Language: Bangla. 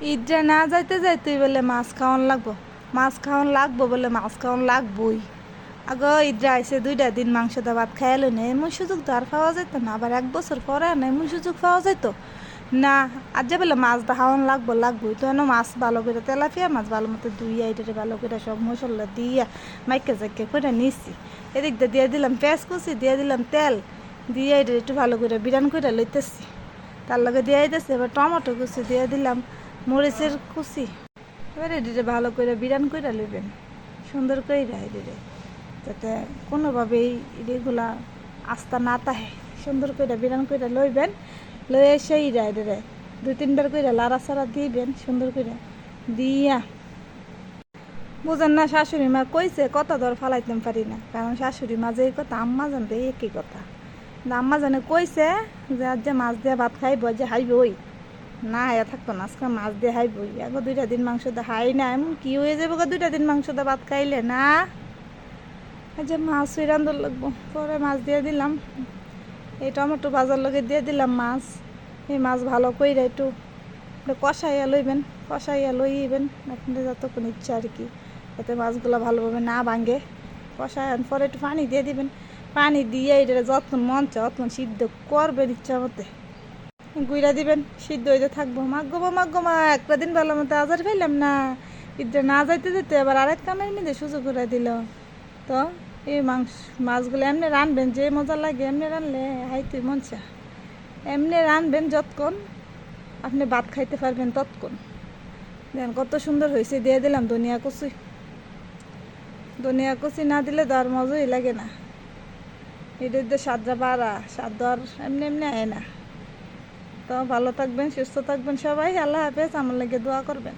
ঈদটা না যাইতে যাইতেই বলে মাছ খাওয়ান লাগবো বলে মাছ খাওয়ান লাগবই। আগো ঈদরা আইসে 2টা দিন মাংস দা ভাত খাইলো না, এমন সুযোগ তো আর পাওয়া যেত না। আবার 1 বছর পরে না এমন সুযোগ পাওয়া যেত না। আজ যে বলে মাছ দা খাওয়ান লাগবই তো, এনে মাছ ভালো করে তেলাপিয়া মাছ ভালো মতো ধুইয়া এটারে ভালো করে সব মশলা দিয়া মাইকে জাইকে করে নিচ্ছি। এদিক দিয়ে দিলাম পেঁয়াজ কুচি, দিয়ে দিলাম তেল, দিয়ে এটা একটু ভালো করে বিরান করে লইতেছি। তার লগে দিয়ে দিতেছি এবার টমেটো কুচি, দিয়ে দিলাম মরিচের কুচি। এবার এটিতে ভালো করে বিরান করে লইবেন, সুন্দর করে এটিতে, যাতে কোনোভাবেই এগুলা আস্তা না তাহে। সুন্দর করে বিরান করে লইবেন, লয়ে সেই এটিতে 2-3 বার করে লাড়াচাড়া দিবেন সুন্দর করে দিয়া। বুঝেন না, শাশুড়ি মা কইছে কথা ধর ফালাইতে পারি না, কারণ শাশুড়ি মা যে কথা আম্মা জানতে একই কথা। আম্মা জানে কইছে যে আজ যে মাছ দিয়ে ভাত খাইব, যে হাইব ওই না হাইয়া থাকতো না, আজকে মাছ দিয়ে হাইবই। আগে 2টা দিন মাংস দিয়ে হাই না, এমন কি হয়ে যাবো 2টা দিন মাংস দিয়ে ভাত খাইলে না। যে মাছ রান্ধর লাগবো, পরে মাছ দিয়ে দিলাম, এই টমেটো ভাজার লগে দিয়ে দিলাম মাছ। এই মাছ ভালো করে একটু কষাইয়া লইবেন, কষাইয়া লইবেন আপনাদের যতক্ষণ ইচ্ছা আর কি, যাতে মাছগুলো ভালোভাবে না ভাঙে। কষাইন পরে একটু পানি দিয়ে দিবেন, পানি দিয়ে এটা যতক্ষণ মন চায় ততক্ষণ সিদ্ধ করবেন ইচ্ছা মতে, গুইরা দিবেন, সিদ্ধ হইতে থাকবো। মাগ্গো মা একটা দিন ভালো মতো আজার ফেললাম না, ঈদটা না যাইতে যেতে আবার আরেক কামের মধ্যে সুযোগ করে দিল। তো এই মাছগুলো এমনি রানবেন, যে মজা লাগে এমনি রানলে হাইতে মন চায়। এমনি রানবেন যতক্ষণ আপনি ভাত খাইতে পারবেন ততক্ষণ। দেখেন কত সুন্দর হয়েছে, দিয়ে দিলাম ধনিয়া কুচি। ধনিয়া কুচি না দিলে তো আর মজাই লাগে না, এটার স্বাদটা বাড়া, স্বাদ আর এমনি এমনি আয় না। তো ভালো থাকবেন, সুস্থ থাকবেন সবাই। আল্লাহ হাফেজ। আমার লাগে দোয়া করবেন।